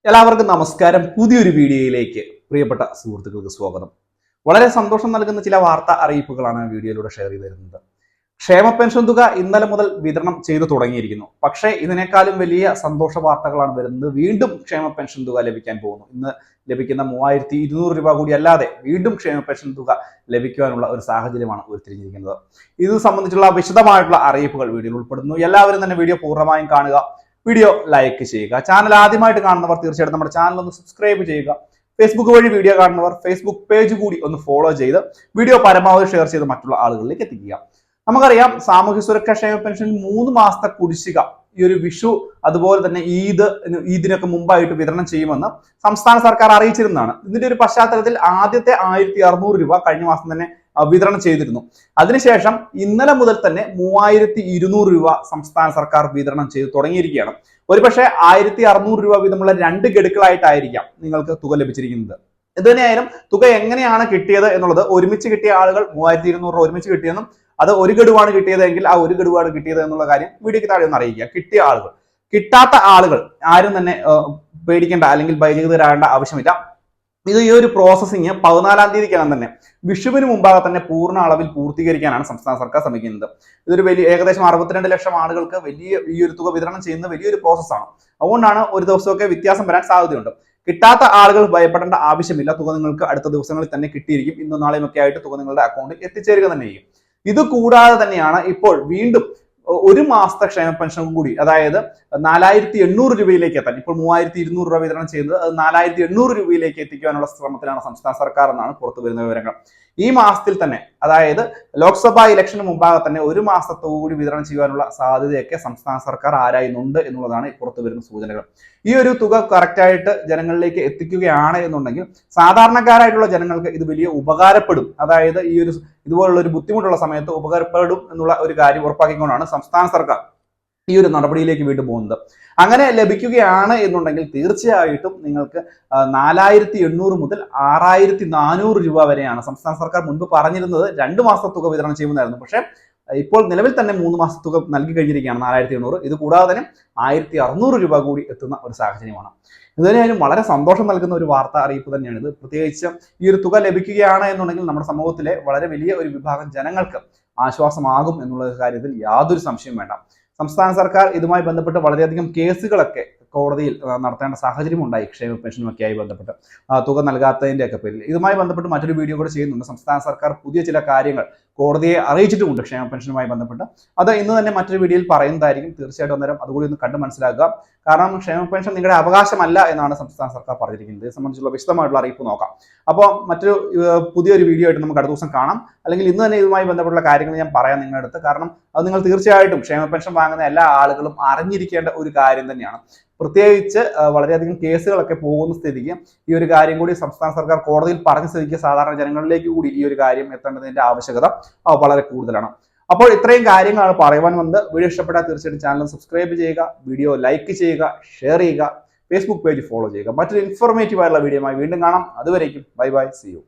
എല്ലാവർക്കും നമസ്കാരം. പുതിയൊരു വീഡിയോയിലേക്ക് പ്രിയപ്പെട്ട സുഹൃത്തുക്കൾക്ക് സ്വാഗതം. വളരെ സന്തോഷം നൽകുന്ന ചില വാർത്താ അറിയിപ്പുകളാണ് വീഡിയോയിലൂടെ ഷെയർ ചെയ്ത് തരുന്നത്. ക്ഷേമ പെൻഷൻ തുക ഇന്നലെ മുതൽ വിതരണം ചെയ്തു തുടങ്ങിയിരിക്കുന്നു. പക്ഷേ ഇതിനേക്കാളും വലിയ സന്തോഷ വാർത്തകളാണ് വരുന്നത്. വീണ്ടും ക്ഷേമ പെൻഷൻ തുക ലഭിക്കാൻ പോകുന്നു. ഇന്ന് ലഭിക്കുന്ന 3200 രൂപ കൂടി അല്ലാതെ വീണ്ടും ക്ഷേമ പെൻഷൻ തുക ലഭിക്കുവാനുള്ള ഒരു സാഹചര്യമാണ് ഉരുത്തിരിഞ്ഞിരിക്കുന്നത്. ഇത് സംബന്ധിച്ചുള്ള വിശദമായിട്ടുള്ള അറിയിപ്പുകൾ വീഡിയോയിൽ ഉൾപ്പെടുന്നു. എല്ലാവരും തന്നെ വീഡിയോ പൂർണ്ണമായും കാണുക. വീഡിയോ ലൈക്ക് ചെയ്യുക. ചാനൽ ആദ്യമായിട്ട് കാണുന്നവർ തീർച്ചയായിട്ടും നമ്മുടെ ചാനൽ ഒന്ന് സബ്സ്ക്രൈബ് ചെയ്യുക. ഫേസ്ബുക്ക് വഴി വീഡിയോ കാണുന്നവർ ഫേസ്ബുക്ക് പേജ് കൂടി ഒന്ന് ഫോളോ ചെയ്ത് വീഡിയോ പരമാവധി ഷെയർ ചെയ്ത് മറ്റുള്ള ആളുകളിലേക്ക് എത്തിക്കുക. നമുക്കറിയാം, സാമൂഹ്യ സുരക്ഷാ ക്ഷേമ പെൻഷൻ 3 മാസത്തെ കുടിശ്ശിക ഈ ഒരു വിഷു അതുപോലെ തന്നെ ഈദിനൊക്കെ മുമ്പായിട്ട് വിതരണം ചെയ്യുമെന്ന് സംസ്ഥാന സർക്കാർ അറിയിച്ചിരുന്നതാണ്. ഇതിന്റെ ഒരു പശ്ചാത്തലത്തിൽ ആദ്യത്തെ 1600 രൂപ കഴിഞ്ഞ മാസം തന്നെ വിതരണം ചെയ്തിരുന്നു. അതിനുശേഷം ഇന്നലെ മുതൽ തന്നെ 3200 രൂപ സംസ്ഥാന സർക്കാർ വിതരണം ചെയ്ത് തുടങ്ങിയിരിക്കുകയാണ്. ഒരുപക്ഷെ 1600 രൂപ വീതമുള്ള 2 ഗഡുക്കളായിട്ടായിരിക്കാം നിങ്ങൾക്ക് തുക ലഭിച്ചിരിക്കുന്നത്. ഇത് തന്നെയായാലും തുക എങ്ങനെയാണ് കിട്ടിയത് എന്നുള്ളത്, ഒരുമിച്ച് കിട്ടിയ ആളുകൾ 3200 രൂപ ഒരുമിച്ച് കിട്ടിയെന്നും അത് ഒരു ഗഡുവാണ് കിട്ടിയതെങ്കിൽ ആ ഒരു ഗഡുവാണ് കിട്ടിയത് എന്നുള്ള കാര്യം വീഡിയോക്ക് താഴെ ഒന്ന് അറിയിക്കുക. കിട്ടിയ ആളുകൾ, കിട്ടാത്ത ആളുകൾ ആരും തന്നെ പേടിക്കേണ്ട അല്ലെങ്കിൽ ഭയചകിതരാകേണ്ട ആവശ്യമില്ല. ഇത് ഈ ഒരു പ്രോസസ്സിങ് 14-ാം തീയതിക്കകം തന്നെ വിഷുവിന് മുമ്പാകെ തന്നെ പൂർണ്ണ അളവിൽ പൂർത്തീകരിക്കാനാണ് സംസ്ഥാന സർക്കാർ ശ്രമിക്കുന്നത്. ഇതൊരു ഏകദേശം 62 ലക്ഷം ആളുകൾക്ക് ഈ ഒരു തുക വിതരണം ചെയ്യുന്ന വലിയൊരു പ്രോസസ്സാണ്. അതുകൊണ്ടാണ് ഒരു ദിവസമൊക്കെ വ്യത്യാസം വരാൻ സാധ്യതയുണ്ട്. കിട്ടാത്ത ആളുകൾ ഭയപ്പെടേണ്ട ആവശ്യമില്ല. തുക നിങ്ങൾക്ക് അടുത്ത ദിവസങ്ങളിൽ തന്നെ കിട്ടിയിരിക്കും. ഇന്നും നാളെയും ഒക്കെ ആയിട്ട് തുക നിങ്ങളുടെ അക്കൗണ്ടിൽ എത്തിച്ചേരുക തന്നെ ചെയ്യും. ഇത് കൂടാതെ തന്നെയാണ് ഇപ്പോൾ വീണ്ടും ഒരു മാസത്തെ ക്ഷേമ പെൻഷൻ കൂടി, അതായത് 4800 രൂപയിലേക്ക് എത്താൻ, ഇപ്പോൾ 3200 രൂപ വിതരണം ചെയ്തത് അത് 4800 രൂപയിലേക്ക് എത്തിക്കാനുള്ള ശ്രമത്തിലാണ് സംസ്ഥാന സർക്കാർ എന്നാണ് പുറത്തു വരുന്ന വിവരങ്ങൾ. ഈ മാസത്തിൽ തന്നെ, അതായത് ലോക്സഭാ ഇലക്ഷന് മുമ്പാകെ തന്നെ ഒരു മാസത്തെ കൂടി വിതരണം ചെയ്യാനുള്ള സാധ്യതയൊക്കെ സംസ്ഥാന സർക്കാർ ആരായുന്നുണ്ട് എന്നുള്ളതാണ് പുറത്തു വരുന്ന സൂചനകൾ. ഈ ഒരു തുക കറക്റ്റായിട്ട് ജനങ്ങളിലേക്ക് എത്തിക്കുകയാണ് എന്നുണ്ടെങ്കിൽ സാധാരണക്കാരായിട്ടുള്ള ജനങ്ങൾക്ക് ഇത് വലിയ ഉപകാരപ്പെടും. അതായത് ഇതുപോലുള്ള ഒരു ബുദ്ധിമുട്ടുള്ള സമയത്ത് ഉപകാരപ്പെടും എന്നുള്ള ഒരു കാര്യം ഉറപ്പാക്കിക്കൊണ്ടാണ് സംസ്ഥാന സർക്കാർ ഈ ഒരു നടപടിയിലേക്ക് വീണ്ടും പോകുന്നത്. അങ്ങനെ ലഭിക്കുകയാണ് എന്നുണ്ടെങ്കിൽ തീർച്ചയായിട്ടും നിങ്ങൾക്ക് 4800 മുതൽ 6400 രൂപ വരെയാണ് സംസ്ഥാന സർക്കാർ മുൻപ് പറഞ്ഞിരുന്നത്. 2 മാസത്തെ തുക വിതരണം ചെയ്യുന്നതായിരുന്നു. പക്ഷേ ഇപ്പോൾ നിലവിൽ തന്നെ 3 മാസത്തെ തുക നൽകി കഴിഞ്ഞിരിക്കുകയാണ് 4800. ഇത് കൂടാതെ തന്നെ 1600 രൂപ കൂടി എത്തുന്ന ഒരു സാഹചര്യമാണ്. ഇതിനായാലും വളരെ സന്തോഷം നൽകുന്ന ഒരു വാർത്താ അറിയിപ്പ് തന്നെയാണിത്. പ്രത്യേകിച്ച് ഈ ഒരു തുക ലഭിക്കുകയാണ് എന്നുണ്ടെങ്കിൽ നമ്മുടെ സമൂഹത്തിലെ വളരെ വലിയ ഒരു വിഭാഗം ജനങ്ങൾക്ക് ആശ്വാസമാകും എന്നുള്ള കാര്യത്തിൽ യാതൊരു സംശയവും വേണ്ട. സംസ്ഥാന സർക്കാർ ഇതുമായി ബന്ധപ്പെട്ട് വളരെയധികം കേസുകളൊക്കെ കോടതിയിൽ നടത്തേണ്ട സാഹചര്യം ഉണ്ടായി. ക്ഷേമ പെൻഷനുമൊക്കെ ആയി ബന്ധപ്പെട്ട് തുക നൽകാത്തതിന്റെ ഒക്കെ പേരിൽ ഇതുമായി ബന്ധപ്പെട്ട് മറ്റൊരു വീഡിയോ കൂടെ ചെയ്യുന്നുണ്ട്. സംസ്ഥാന സർക്കാർ പുതിയ ചില കാര്യങ്ങൾ കോടതിയെ അറിയിച്ചിട്ടുമുണ്ട് ക്ഷേമ പെൻഷനുമായി ബന്ധപ്പെട്ട്. അത് ഇന്ന് തന്നെ മറ്റൊരു വീഡിയോയിൽ പറയുന്നതായിരിക്കും. തീർച്ചയായിട്ടും അന്നേരം അതുകൂടി ഒന്ന് കണ്ട് മനസ്സിലാക്കുക. കാരണം ക്ഷേമ പെൻഷൻ നിങ്ങളുടെ അവകാശമല്ല എന്നാണ് സംസ്ഥാന സർക്കാർ പറഞ്ഞിരിക്കുന്നത്. ഇത് സംബന്ധിച്ചുള്ള വിശദമായിട്ടുള്ള അറിയിപ്പ് നോക്കാം. അപ്പോൾ മറ്റൊരു പുതിയൊരു വീഡിയോ ആയിട്ട് നമുക്ക് അടുത്ത ദിവസം കാണാം. അല്ലെങ്കിൽ ഇന്ന് തന്നെ ഇതുമായി ബന്ധപ്പെട്ടുള്ള കാര്യങ്ങൾ ഞാൻ പറയാം നിങ്ങളുടെ അടുത്ത്. കാരണം അത് നിങ്ങൾ തീർച്ചയായിട്ടും ക്ഷേമ പെൻഷൻ വാങ്ങുന്ന എല്ലാ ആളുകളും അറിഞ്ഞിരിക്കേണ്ട ഒരു കാര്യം തന്നെയാണ്. പ്രത്യേകിച്ച് വളരെയധികം കേസുകളൊക്കെ പോകുന്ന സ്ഥിതിക്ക് ഈ ഒരു കാര്യം കൂടി സംസ്ഥാന സർക്കാർ കോടതിയിൽ പറഞ്ഞ സ്ഥിതിക്ക് സാധാരണ ജനങ്ങളിലേക്ക് കൂടി ഈ ഒരു കാര്യം എത്തേണ്ടതിന്റെ ആവശ്യകത വളരെ കൂടുതലാണ്. അപ്പോൾ ഇത്രയും കാര്യങ്ങളാണ് പറയുവാൻ വന്നത്. വീഡിയോ ഇഷ്ടപ്പെട്ടാൽ തീർച്ചയായിട്ടും ചാനൽ സബ്സ്ക്രൈബ് ചെയ്യുക, വീഡിയോ ലൈക്ക് ചെയ്യുക, ഷെയർ ചെയ്യുക, ഫേസ്ബുക്ക് പേജ് ഫോളോ ചെയ്യുക. മറ്റൊരു ഇൻഫോർമേറ്റീവ് ആയിട്ടുള്ള വീഡിയോയുമായി വീണ്ടും കാണാം. അതുവരേക്കും ബൈ ബൈ, സീ യു.